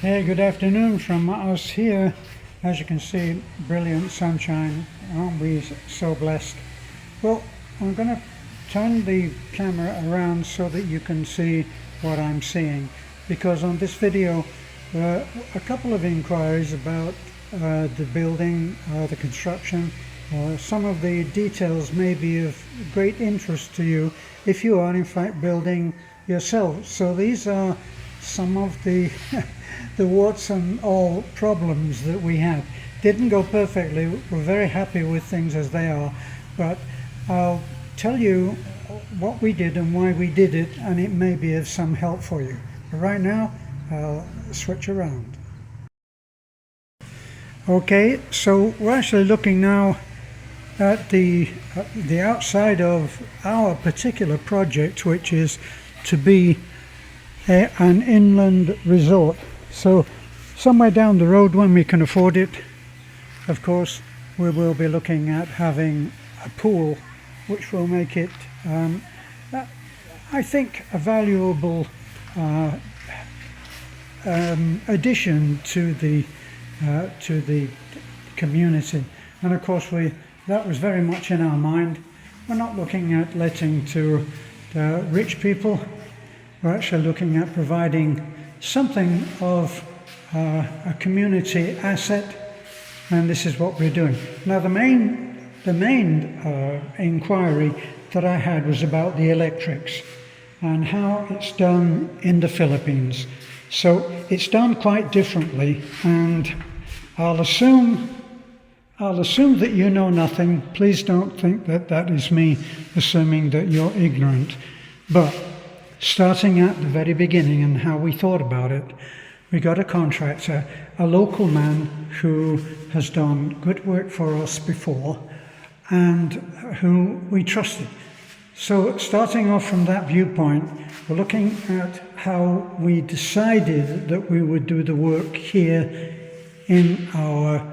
Hey, good afternoon from us here. As you can see, brilliant sunshine. Aren't we so blessed? Well, I'm going to turn the camera around so that you can see what I'm seeing, because on this video a couple of inquiries about the building, the construction. Some of the details may be of great interest to you if you are in fact building yourself. So these are some of the the warts and all problems that we had. Didn't go perfectly. We're very happy with things as they are, but I'll tell you what we did and why we did it, and it may be of some help for you. But right now I'll switch around. Okay, so we're actually looking now at the outside of our particular project, which is to be an inland resort. So somewhere down the road, when we can afford it, of course, we will be looking at having a pool, which will make it, I think, a valuable addition to the community. And of course, that was very much in our mind. We're not looking at letting to rich people. We're actually looking at providing something of a community asset, and this is what we're doing. Now, the main inquiry that I had was about the electrics and how it's done in the Philippines. So it's done quite differently, and I'll assume that you know nothing. Please don't think that that is me assuming that you're ignorant. But starting at the very beginning and how we thought about it, we got a contractor, a local man who has done good work for us before and who we trusted. So starting off from that viewpoint, we're looking at how we decided that we would do the work here in our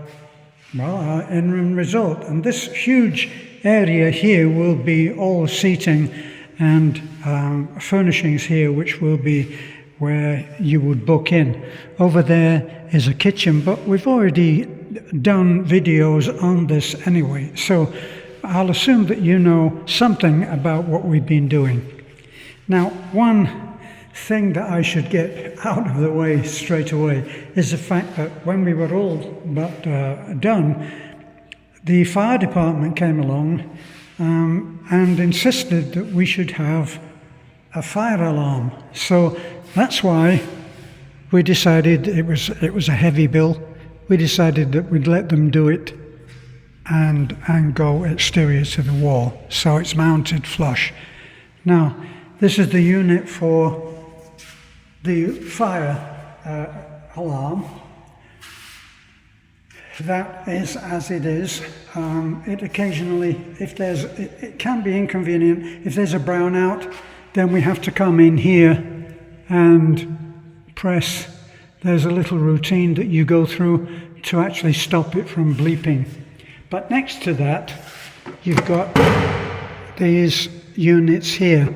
inland resort. And this huge area here will be all seating and furnishings here, which will be where you would book in. Over there is a kitchen, but we've already done videos on this anyway, so I'll assume that you know something about what we've been doing. Now, one thing that I should get out of the way straight away is the fact that when we were all but done, the fire department came along and insisted that we should have a fire alarm. So that's why we decided it was a heavy bill. We decided that we'd let them do it and go exterior to the wall. So it's mounted flush. Now, this is the unit for the fire alarm. That is as it is. It occasionally, it can be inconvenient. If there's a brownout, then we have to come in here and press. There's a little routine that you go through to actually stop it from bleeping. But next to that, you've got these units here.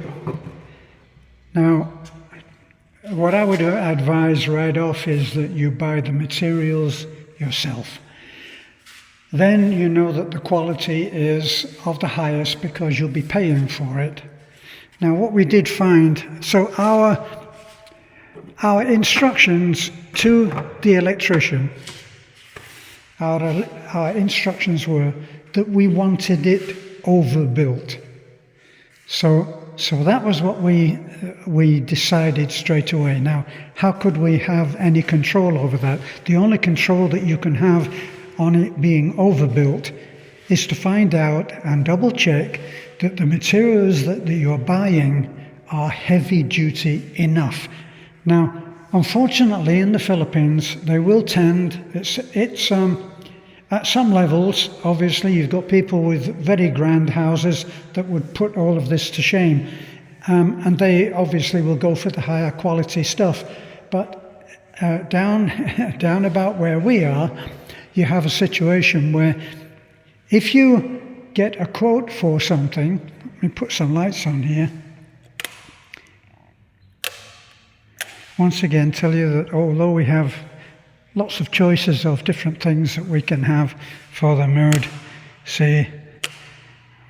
Now, what I would advise right off is that you buy the materials yourself. Then you know that the quality is of the highest because you'll be paying for it. Now, what we did find, so our instructions to the electrician, our instructions were that we wanted it overbuilt. So that was what we decided straight away. Now, how could we have any control over that? The only control that you can have on it being overbuilt is to find out and double check that the materials that you're buying are heavy duty enough. Now, unfortunately, in the Philippines, they will tend, it's at some levels, obviously, you've got people with very grand houses that would put all of this to shame. And they obviously will go for the higher quality stuff. But down about where we are, you have a situation where if you get a quote for something, let me put some lights on here. once again tell you that although we have lots of choices of different things that we can have for the mood, see,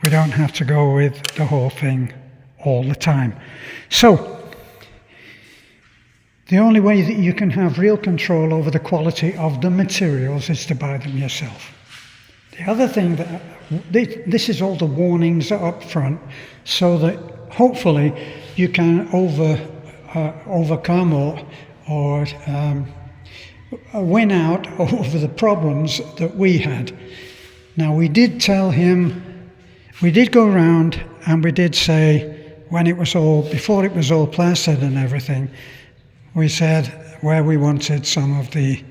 we don't have to go with the whole thing all the time. So, the only way that you can have real control over the quality of the materials is to buy them yourself. The other thing that, this is all the warnings up front, so that hopefully you can overcome or win out over the problems that we had. Now we did tell him, we did go around and we did say, before it was all plastered and everything, we said where we wanted some of the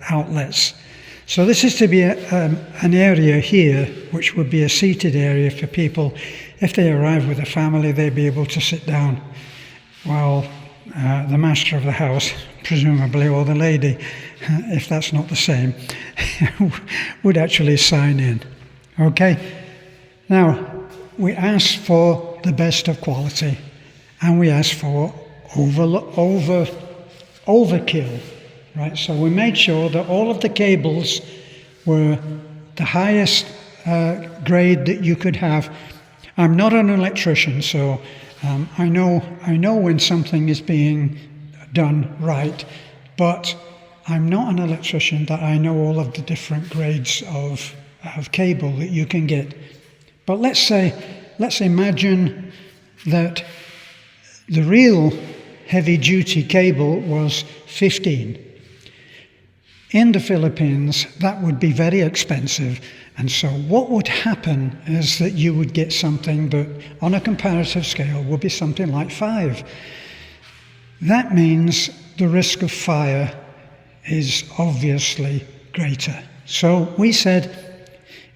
outlets. So this is to be an area here, which would be a seated area for people. If they arrive with a family, they'd be able to sit down while the master of the house, presumably, or the lady, if that's not the same, would actually sign in. Okay? Now, we asked for the best of quality, and we asked for overkill, right? So we made sure that all of the cables were the highest grade that you could have. I'm not an electrician, so I know when something is being done right, but I'm not an electrician that I know all of the different grades of cable that you can get. But let's imagine that the real heavy-duty cable was 15. In the Philippines, that would be very expensive. And so what would happen is that you would get something that, on a comparative scale, would be something like 5. That means the risk of fire is obviously greater. So we said,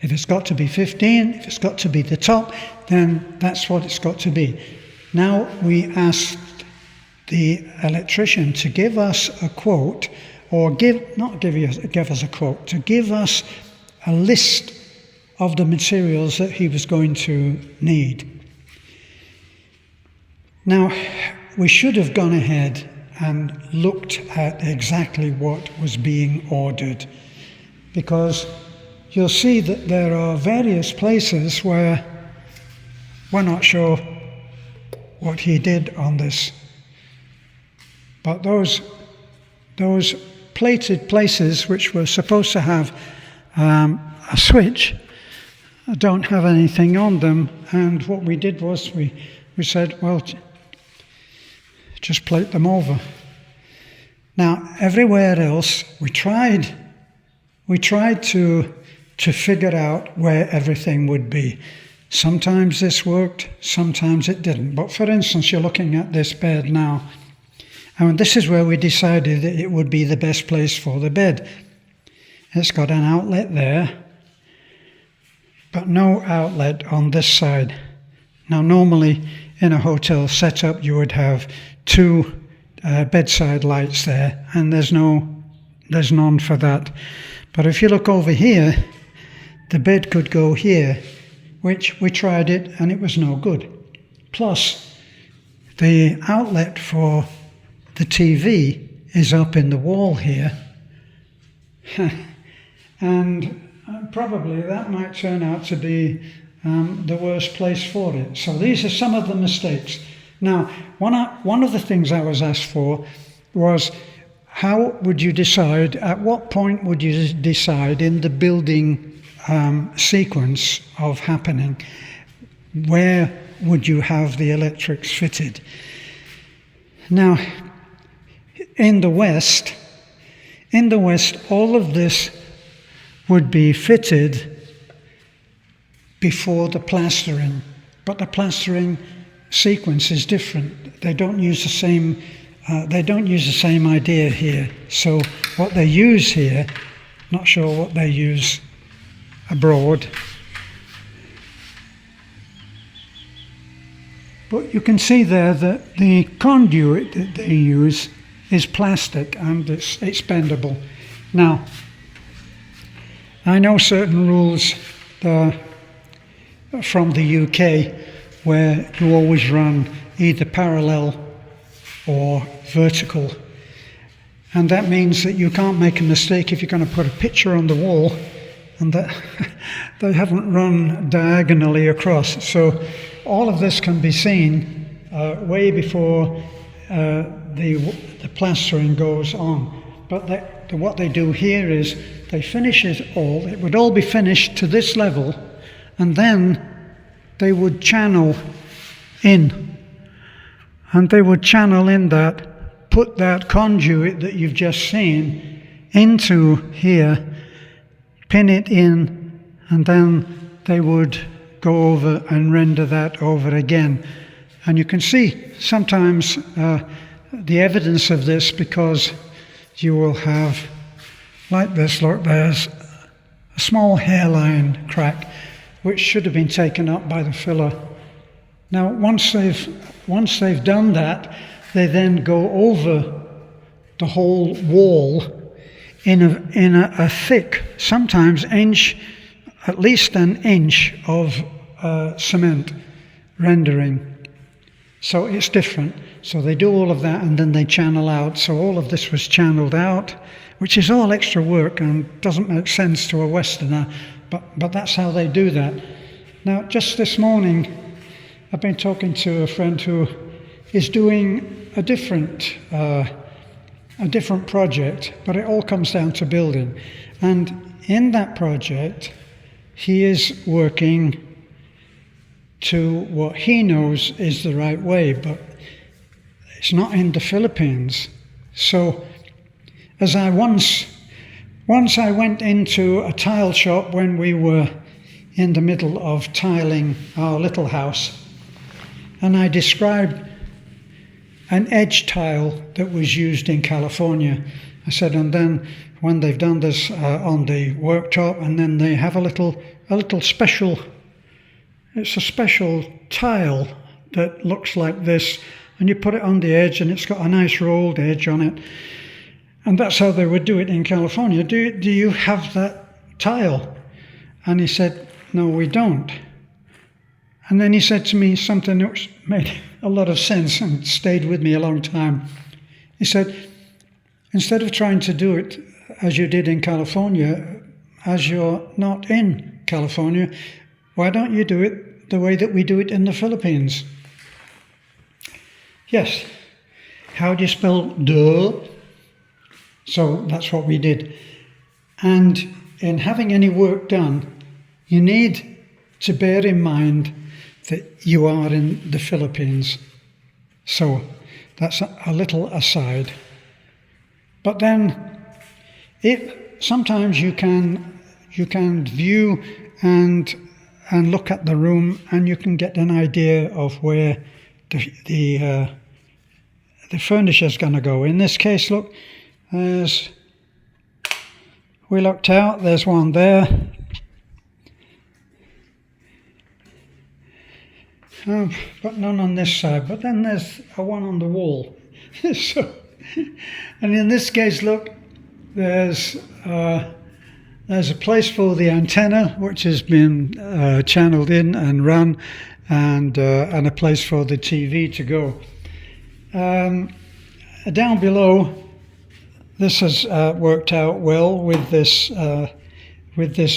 if it's got to be 15, if it's got to be the top, then that's what it's got to be. Now we asked the electrician to give us a quote, or give us a quote, to give us a list of the materials that he was going to need. Now, we should have gone ahead and looked at exactly what was being ordered, because you'll see that there are various places where we're not sure what he did on this. But those plated places which were supposed to have a switch don't have anything on them, and what we did was we said, well, just plate them over. Now, everywhere else we tried to figure out where everything would be. Sometimes this worked, sometimes it didn't. But for instance, you're looking at this bed now, and this is where we decided that it would be the best place for the bed. It's got an outlet there, but no outlet on this side. Now, normally in a hotel setup, you would have 2 bedside lights there, and there's none for that. But if you look over here, the bed could go here, which we tried it and it was no good. Plus, the outlet for the TV is up in the wall here, and probably that might turn out to be the worst place for it. So these are some of the mistakes. Now, one of the things I was asked for was, how would you decide, at what point would you decide in the building sequence of happening, where would you have the electrics fitted? Now, in the West, all of this would be fitted before the plastering, but the plastering sequence is different. They don't use the same idea here. So what they use here, not sure what they use abroad, but you can see there that the conduit that they use is plastic and it's bendable. Now, I know certain rules from the UK where you always run either parallel or vertical. And that means that you can't make a mistake if you're going to put a picture on the wall and that they haven't run diagonally across. So all of this can be seen way before the plastering goes on. But what they do here is they finish it all. It would all be finished to this level, and then they would channel in. And they would channel in that, put that conduit that you've just seen into here, pin it in, and then they would go over and render that over again. And you can see sometimes the evidence of this, because you will have, like this, look, there's a small hairline crack which should have been taken up by the filler. Now once they've done that, they then go over the whole wall in a thick, sometimes at least an inch of cement rendering. So it's different. So they do all of that and then they channel out. So all of this was channeled out, which is all extra work and doesn't make sense to a Westerner, but that's how they do that. Now, just this morning, I've been talking to a friend who is doing a different project, but it all comes down to building. And in that project, he is working to what he knows is the right way, but it's not in the Philippines. So, as I once I went into a tile shop when we were in the middle of tiling our little house, and I described an edge tile that was used in California. I said, and then when they've done this on the worktop, and then they have a little special, it's a special tile that looks like this, and you put it on the edge and it's got a nice rolled edge on it. And that's how they would do it in California. Do you have that tile? And he said, no, we don't. And then he said to me something that made a lot of sense and stayed with me a long time. He said, instead of trying to do it as you did in California, as you're not in California, why don't you do it the way that we do it in the Philippines? Yes. How do you spell duh? So that's what we did. And in having any work done, you need to bear in mind that you are in the Philippines. So that's a little aside. But then sometimes you can view and look at the room, and you can get an idea of where the furniture is going to go. In this case, look, we looked out, there's one there. But none on this side. But then there's a one on the wall. So, and in this case, look, there's a place for the antenna, which has been channeled in and run, and a place for the TV to go. Down below, this has worked out well with this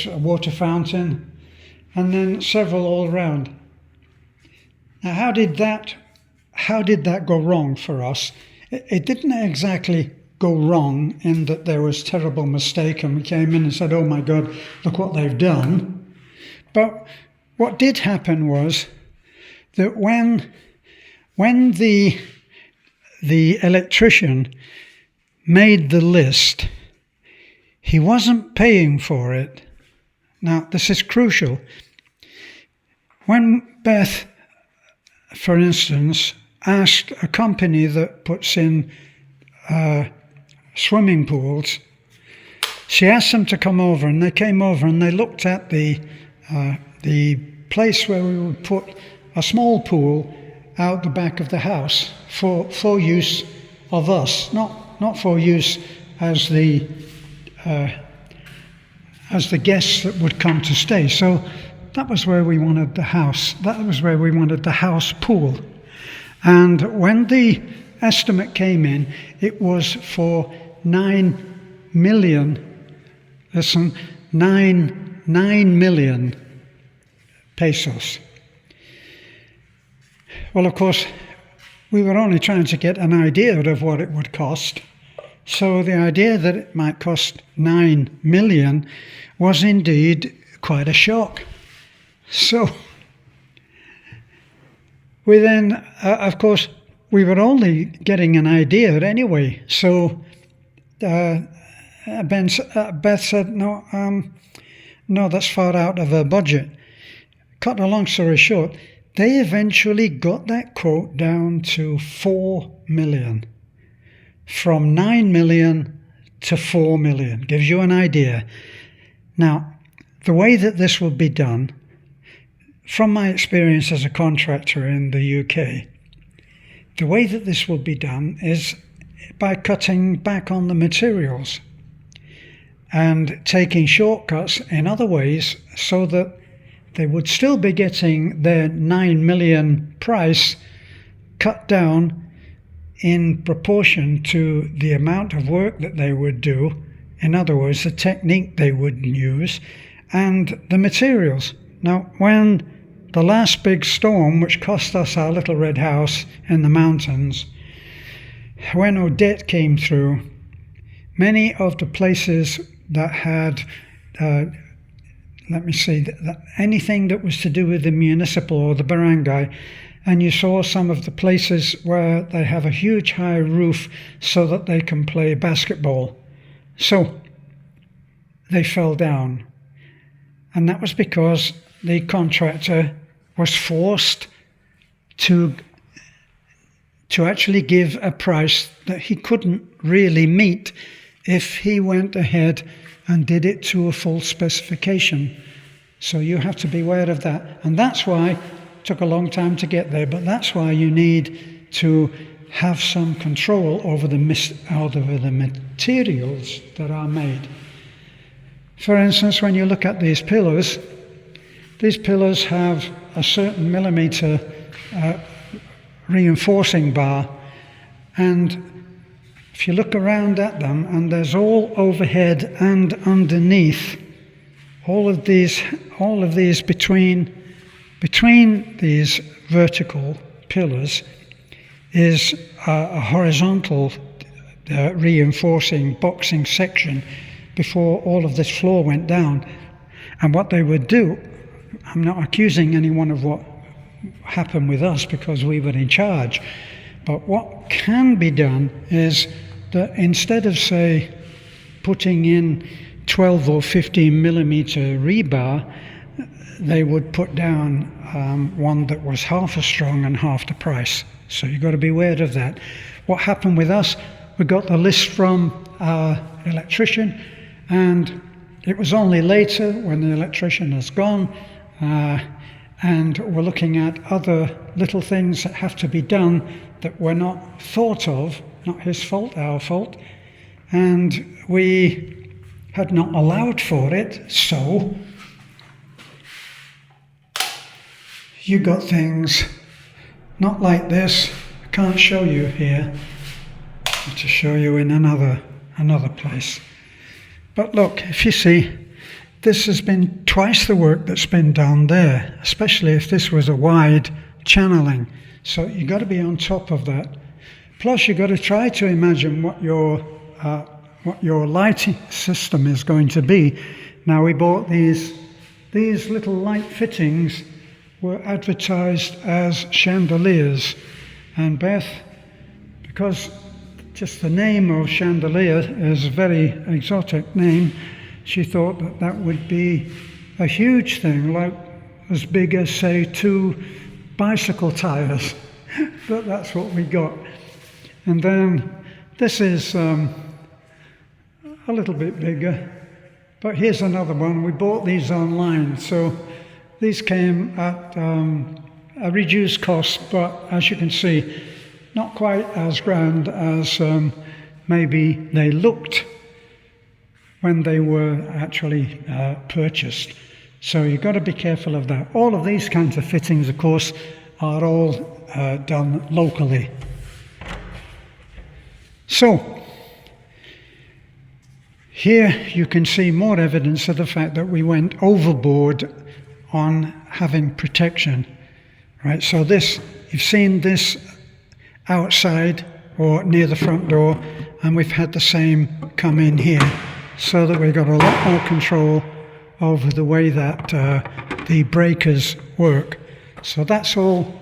water fountain, and then several all around. Now, how did that go wrong for us? It didn't exactly go wrong in that there was terrible mistake and we came in and said, oh my God, look what they've done. But what did happen was that when the electrician made the list, he wasn't paying for it. Now, this is crucial. When Beth, for instance, asked a company that puts in swimming pools, she asked them to come over, and they came over and they looked at the place where we would put a small pool out the back of the house for use of us, not for use as the guests that would come to stay. So that was where we wanted the house. That was where we wanted the house pool. And when the estimate came in, it was for 9 million, listen, 9 million pesos. Well, of course, we were only trying to get an idea of what it would cost. So the idea that it might cost 9 million was indeed quite a shock. So we then, of course, we were only getting an idea anyway. So Beth said, no, that's far out of her budget. Cut a long story short, they eventually got that quote down to 4 million. From 9 million to 4 million. Gives you an idea. Now, the way that this will be done, from my experience as a contractor in the UK, the way that this will be done is by cutting back on the materials and taking shortcuts in other ways so that they would still be getting their 9 million price cut down in proportion to the amount of work that they would do, in other words, the technique they would use, and the materials. Now, when the last big storm, which cost us our little red house in the mountains, when Odette came through, many of the places that had, anything that was to do with the municipal or the barangay, and you saw some of the places where they have a huge high roof so that they can play basketball. So they fell down. And that was because the contractor was forced to actually give a price that he couldn't really meet if he went ahead and did it to a full specification. So you have to be aware of that. And that's why it took a long time to get there, but that's why you need to have some control over the materials that are made. For instance, when you look at these pillars have a certain millimeter reinforcing bar, and if you look around at them, and there's all overhead and underneath, all of these between these vertical pillars is a horizontal reinforcing boxing section before all of this floor went down. And what they would do, I'm not accusing anyone of what happened with us because we were in charge, but what can be done is that instead of, say, putting in 12 or 15 millimeter rebar, they would put down one that was half as strong and half the price. So you've got to be aware of that. What happened with us, we got the list from our electrician, and it was only later when the electrician has gone and we're looking at other little things that have to be done that were not thought of, not his fault, our fault, and we had not allowed for it, so you got things not like this. I can't show you here. I have to show you in another place. But look, if you see, this has been twice the work that's been done there, especially if this was a wide channeling. So you've got to be on top of that. Plus, you've got to try to imagine what your lighting system is going to be. Now, we bought these little light fittings were advertised as chandeliers, and Beth, because just the name of chandelier is a very exotic name, she thought that that would be a huge thing, like as big as, say, 2 bicycle tires. But that's what we got. And then this is a little bit bigger, but here's another one. We bought these online, so these came at a reduced cost, but as you can see, not quite as grand as maybe they looked when they were actually purchased. So you've got to be careful of that. All of these kinds of fittings, of course, are all done locally. So, here you can see more evidence of the fact that we went overboard on having protection. Right, so this, you've seen this outside or near the front door, and we've had the same come in here, so that we've got a lot more control over the way that the breakers work. So that's all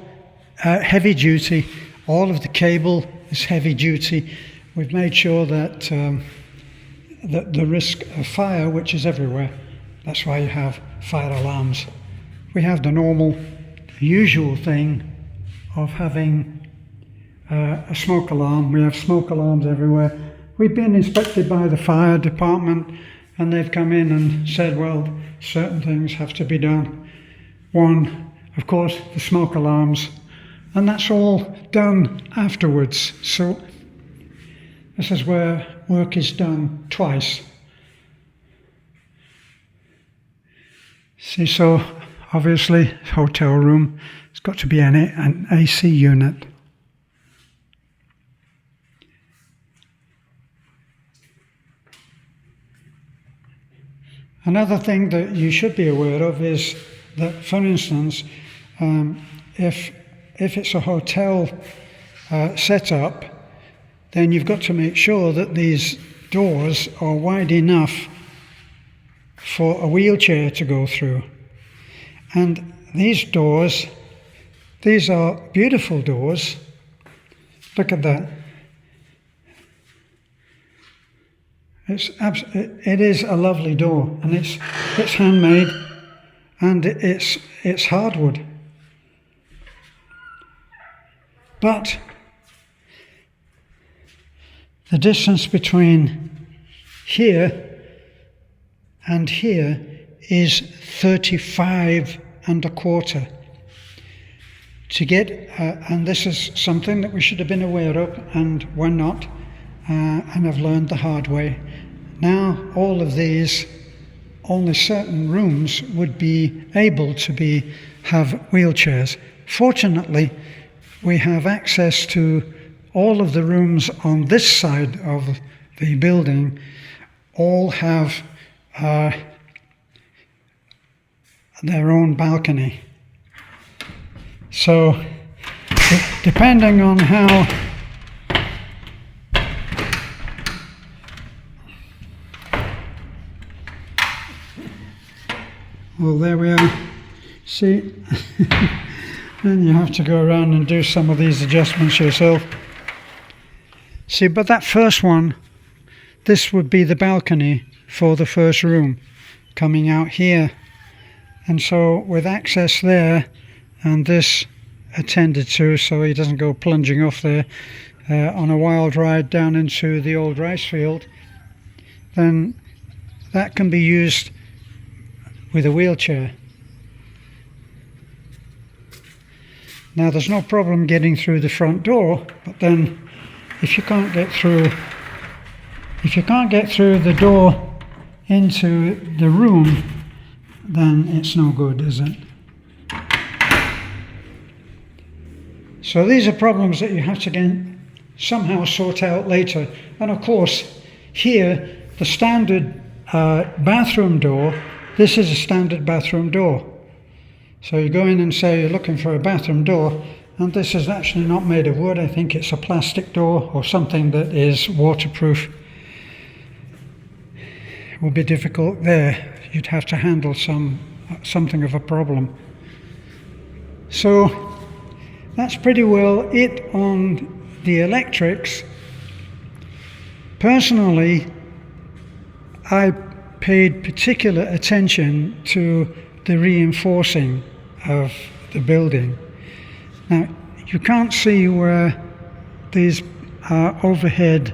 heavy duty. All of the cable is heavy duty. We've made sure that the risk of fire, which is everywhere, that's why you have fire alarms. We have the normal, usual thing of having a smoke alarm. We have smoke alarms everywhere. We've been inspected by the fire department, and they've come in and said, well, certain things have to be done. One, of course, the smoke alarms, and that's all done afterwards. So this is where work is done twice. See, so obviously, hotel room, it's got to be an AC unit. Another thing that you should be aware of is that, for instance, if it's a hotel setup, then you've got to make sure that these doors are wide enough for a wheelchair to go through. And these doors, these are beautiful doors. Look at that. It is a lovely door, and it's handmade, and it's hardwood. But the distance between here and here is 35 1/4. To get, and this is something that we should have been aware of, and we're not, and I've learned the hard way. Now all of these, only certain rooms would be able to have wheelchairs. Fortunately, we have access to all of the rooms on this side of the building. All have their own balcony. So, depending on how well, there we are. See, then you have to go around and do some of these adjustments yourself. See, but that first one, this would be the balcony for the first room, coming out here. And so with access there, and this attended to so he doesn't go plunging off there on a wild ride down into the old rice field, then that can be used with a wheelchair. Now there's no problem getting through the front door, but then if you can't get through the door into the room, then it's no good, is it? So these are problems that you have to somehow sort out later. And of course, here, the standard bathroom door, this is a standard bathroom door. So you go in and say you're looking for a bathroom door, and this is actually not made of wood. I think it's a plastic door or something that is waterproof. It will be difficult there. You'd have to handle something of a problem. So that's pretty well it on the electrics. Personally, I paid particular attention to the reinforcing of the building. Now, you can't see where these overhead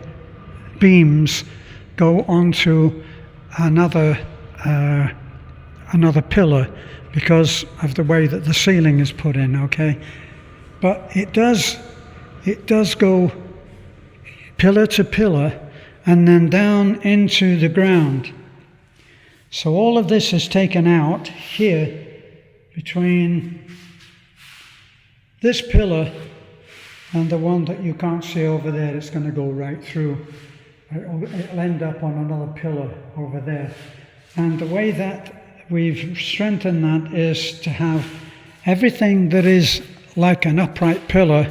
beams go onto another pillar because of the way that the ceiling is put in, okay? But it does go pillar to pillar and then down into the ground. So all of this is taken out here between this pillar and the one that you can't see over there, it's going to go right through. It'll end up on another pillar over there. And the way that we've strengthened that is to have everything that is like an upright pillar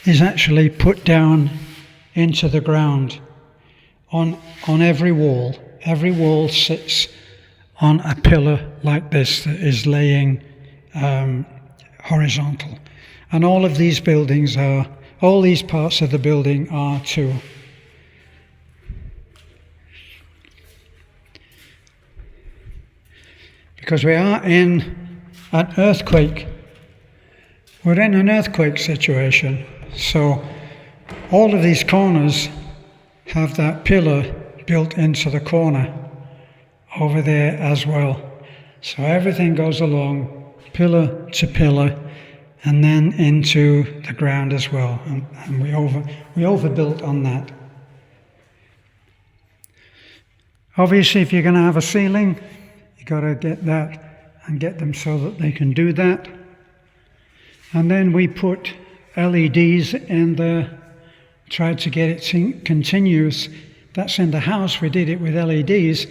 is actually put down into the ground on every wall. Every wall sits on a pillar like this that is laying horizontal. And all of these buildings are, all these parts of the building are too. Because we are in an earthquake. We're in an earthquake situation. So all of these corners have that pillar built into the corner over there as well. So everything goes along pillar to pillar and then into the ground as well. And we overbuilt on that. Obviously, if you're going to have a ceiling, you've got to get that and get them so that they can do that. And then we put LEDs in there, tried to get it continuous. That's in the house, we did it with LEDs,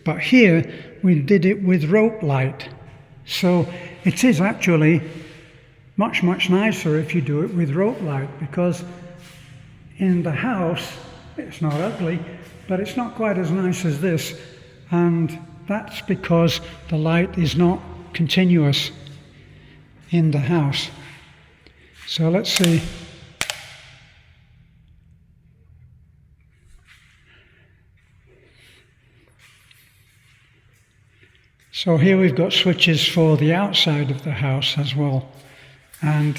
but here we did it with rope light. So it is actually much, much nicer if you do it with rope light, because in the house, it's not ugly, but it's not quite as nice as this. And that's because the light is not continuous in the house. So let's see. So here we've got switches for the outside of the house as well, and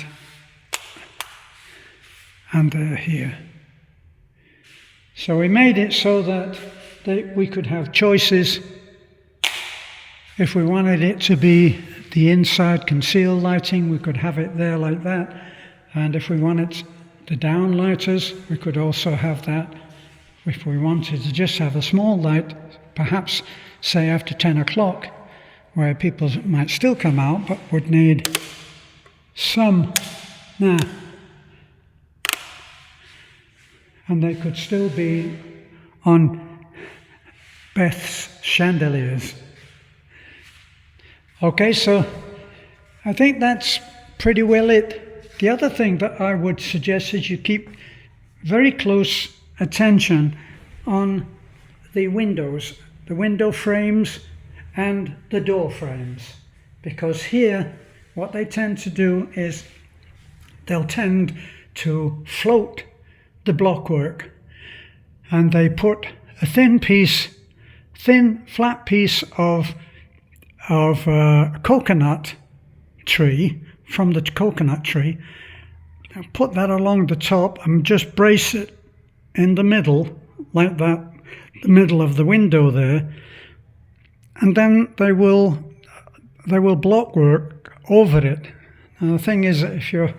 here. So we made it so that we could have choices. If we wanted it to be the inside concealed lighting, we could have it there like that. And if we wanted the downlighters, we could also have that. If we wanted to just have a small light, perhaps say after 10 o'clock, where people might still come out, but would need some now. And they could still be on Beth's chandeliers. Okay, so I think that's pretty well it. The other thing that I would suggest is you keep very close attention on the windows, the window frames and the door frames, because here what they tend to do is they'll tend to float the blockwork, and they put a thin flat piece of coconut tree, from the coconut tree, and put that along the top and just brace it in the middle like that, the middle of the window there. And then they will blockwork over it. Now the thing is that if you're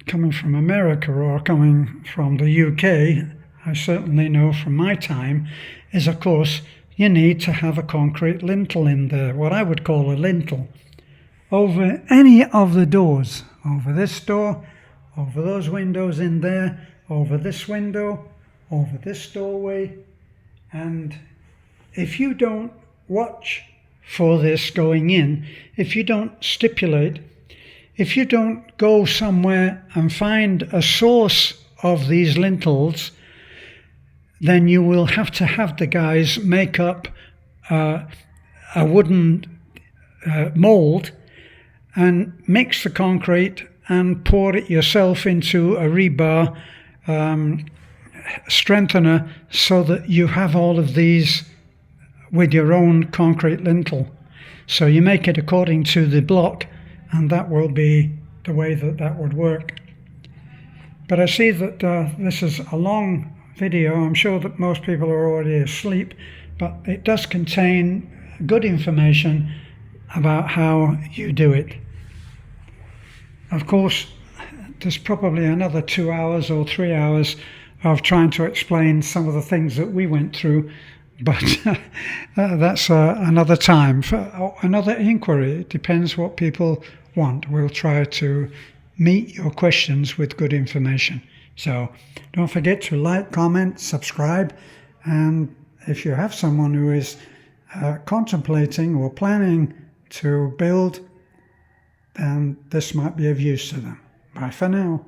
coming from America or coming from the UK, I certainly know from my time, is of course you need to have a concrete lintel in there, what I would call a lintel, over any of the doors, over this door, over those windows in there, over this window, over this doorway. And if you don't watch for this going in, if you don't stipulate, if you don't go somewhere and find a source of these lintels, then you will have to have the guys make up a wooden mould and mix the concrete and pour it yourself into a rebar strengthener, so that you have all of these with your own concrete lintel. So you make it according to the block, and that will be the way that would work. But I see that this is a long video. I'm sure that most people are already asleep, but it does contain good information about how you do it. Of course, there's probably another 2 hours or 3 hours of trying to explain some of the things that we went through, but that's another time, for another inquiry. It depends what people want. We'll try to meet your questions with good information. So don't forget to like, comment, subscribe, and if you have someone who is contemplating or planning to build, then this might be of use to them. Bye for now.